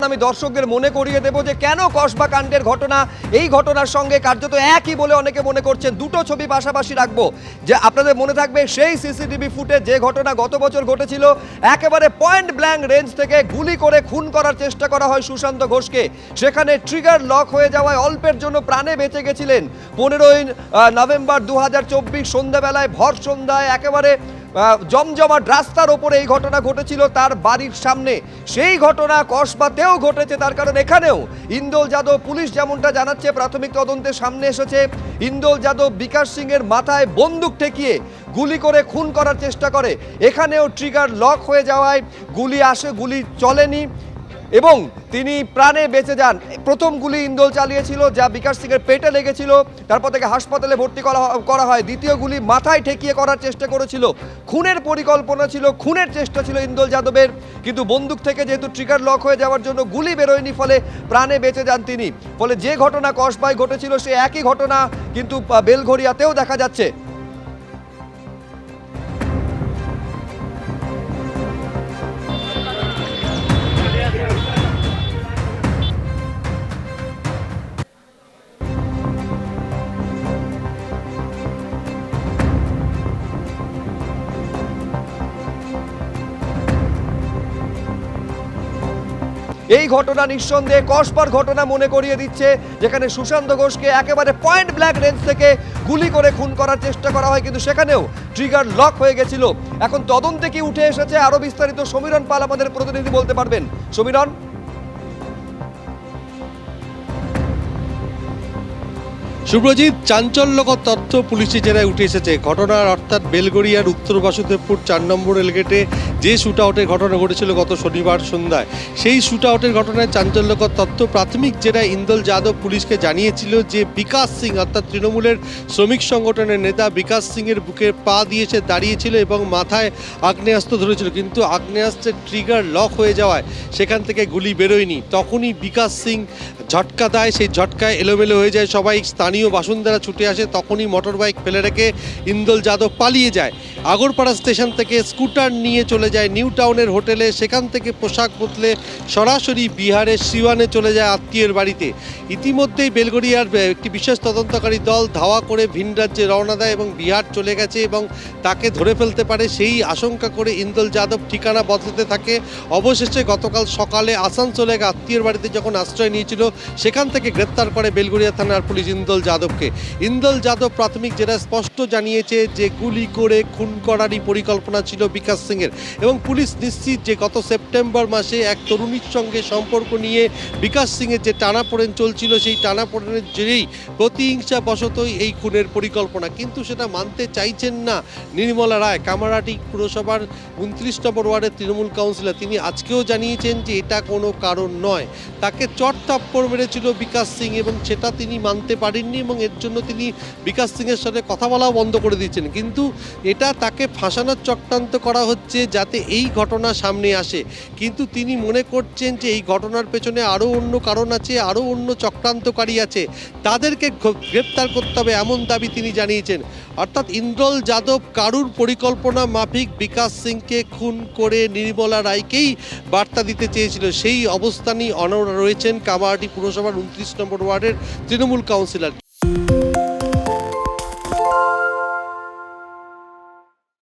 আমি দর্শকদের মনে করিয়ে দেব যে কেন কসবা কাণ্ডের ঘটনা এই ঘটনার সঙ্গে কার্যত একই বলে অনেকে মনে করছেন। দুটো ছবি পাশাপাশি রাখবো। যে আপনাদের মনে থাকবে সেই সিসিটিভি ফুটেজ যে ঘটনা গত বছর ঘটেছিল, একেবারে পয়েন্ট ব্ল্যাঙ্ক রেঞ্জ থেকে গুলি করে খুন করার চেষ্টা করা হয় সুশান্ত ঘোষকে। সেখানে ট্রিগার লক হয়ে যাওয়ায় অল্পের জন্য প্রাণে বেঁচে গেছিলেন। 15ই নভেম্বর 2024 সন্ধ্যাবেলায় ভর সন্ধ্যায় একেবারে জমজমাট রাস্তার ওপরে এই ঘটনা ঘটেছিল তার বাড়ির সামনে। সেই ঘটনা কসবাতেও ঘটেছে, তার কারণ এখানেও ইন্দোল যাদব, পুলিশ যেমনটা জানাচ্ছে প্রাথমিক তদন্তে সামনে এসেছে, ইন্দোল যাদব বিকাশ সিং এর মাথায় বন্দুক ঠেকিয়ে গুলি করে খুন করার চেষ্টা করে। এখানেও ট্রিগার লক হয়ে যাওয়ায় গুলি আসে, গুলি চলেনি এবং তিনি প্রাণে বেঁচে যান। প্রথম গুলি ইন্দোল চালিয়েছিল, যা বিকাশ সিং এর পেটে লেগেছিল, তারপর থেকে হাসপাতালে ভর্তি করা হয়। দ্বিতীয় গুলি মাথায় ঠেকিয়ে করার চেষ্টা করেছিল। খুনের পরিকল্পনা ছিল, খুনের চেষ্টা ছিল ইন্দোল যাদবের, কিন্তু বন্দুক থেকে যেহেতু ট্রিগার লক হয়ে যাওয়ার জন্য গুলি বেরোয়নি, ফলে প্রাণে বেঁচে যান তিনি। ফলে যে ঘটনা কসবায় ঘটেছিল সে একই ঘটনা কিন্তু বেলঘরিয়াতেও দেখা যাচ্ছে। এই ঘটনা নিঃসন্দেহে কসবার ঘটনা মনে করিয়ে দিচ্ছে, যেখানে সুশান্ত ঘোষকে একেবারে পয়েন্ট ব্ল্যাঙ্ক রেঞ্জ থেকে গুলি করে খুন করার চেষ্টা করা হয়, কিন্তু সেখানেও ট্রিগার লক হয়ে গেছিল। এখন তদন্তে কি উঠে এসেছে আরো বিস্তারিত সমীরণ পাল আমাদের প্রতিনিধি বলতে পারবেন। সমীরণ। শুভ্রজিৎ, চাঞ্চল্যকর তথ্য পুলিশের জেরায় উঠে এসেছে। ঘটনার অর্থাৎ বেলগড়িয়ার উত্তর বাসুদেবপুর 4 নম্বর রেলগেটে যে শুট আউটের ঘটনা ঘটেছিল গত শনিবার সন্ধ্যায়, সেই শুট আউটের ঘটনায় চাঞ্চল্যকর তথ্য। প্রাথমিক জেরায় ইন্দোল যাদব পুলিশকে জানিয়েছিল যে বিকাশ সিং অর্থাৎ তৃণমূলের শ্রমিক সংগঠনের নেতা বিকাশ সিংয়ের বুকে পা দিয়েছে দাঁড়িয়েছিল এবং মাথায় আগ্নেয়াস্ত্র ধরেছিল, কিন্তু আগ্নেয়াস্ত্রের ট্রিগার লক হয়ে যাওয়ায় সেখান থেকে গুলি বেরোয়নি। তখনই বিকাশ সিং ঝটকা দেয়, সেই ঝটকায় এলোমেলো হয়ে যায় সবাই, স্থানীয় বাসিন্দারা ছুটে আসে। তখনই মোটর বাইক ফেলে রেখে ইন্দোল যাদব পালিয়ে যায়। আগরপাড়া স্টেশন থেকে স্কুটার নিয়ে চলে যায় নিউ টাউনের হোটেলে, সেখান থেকে পোশাক বদলে সরাসরি বিহারের সিওয়ানে চলে যায় আত্মীয়ের বাড়িতে। ইতিমধ্যেই বেলগড়িয়ার একটি বিশেষ তদন্তকারী দল ধাওয়া করে ভিন রাজ্যে রওনা দেয় এবং বিহার চলে গেছে এবং তাকে ধরে ফেলতে পারে সেই আশঙ্কা করে ইন্দোল যাদব ঠিকানা বদলাতে থাকে। অবশেষে গতকাল সকালে আসানসোলে আত্মীয়ের বাড়িতে যখন আশ্রয় নিয়েছিল, সেখান থেকে গ্রেপ্তার করে বেলগড়িয়া থানার পুলিশ ইন্দোল যাদবকে। ইন্দোল যাদব প্রাথমিক জেরা স্পষ্ট জানিয়েছে যে গুলি করে খুন করারই পরিকল্পনা ছিল বিকাশ সিংয়ের, এবং পুলিশ নিশ্চিত যে গত সেপ্টেম্বর মাসে এক তরুণীর সঙ্গে সম্পর্ক নিয়ে বিকাশ সিংয়ের যে টানাপোড়েন চলছিল, সেই টানাপোড়েনের জেরেই প্রতিহিংসা বশতই এই খুনের পরিকল্পনা। কিন্তু সেটা মানতে চাইছেন না নির্মলা রায়, কামারহাটি পুরসভার 29 নম্বর ওয়ার্ডের তৃণমূল কাউন্সিলর। তিনি আজকেও জানিয়েছেন যে এটা কোনো কারণ নয়, তাকে চট থাপ্পড় মেরেছিল বিকাশ সিং এবং সেটা তিনি মানতে পারেননি এবং এর জন্য তিনি বিকাশ সিংয়ের সাথে কথা বলাও বন্ধ করে দিচ্ছেন। কিন্তু এটা তাকে ফাঁসানোর চক্রান্ত করা হচ্ছে যাতে এই ঘটনা সামনে আসে। কিন্তু তিনি মনে করছেন যে এই ঘটনার পেছনে আরও অন্য কারণ আছে, আরও অন্য চক্রান্তকারী আছে, তাদেরকে গ্রেপ্তার করতে হবে, এমন দাবি তিনি জানিয়েছেন। অর্থাৎ ইন্দোল যাদব কারুর পরিকল্পনা মাফিক বিকাশ সিংকে খুন করে নির্মলা রায়কেই বার্তা দিতে চেয়েছিল। সেই অবস্থানই অনড় রয়েছেন কামারহাটি পুরসভার 29 নম্বর ওয়ার্ডের তৃণমূল কাউন্সিলর।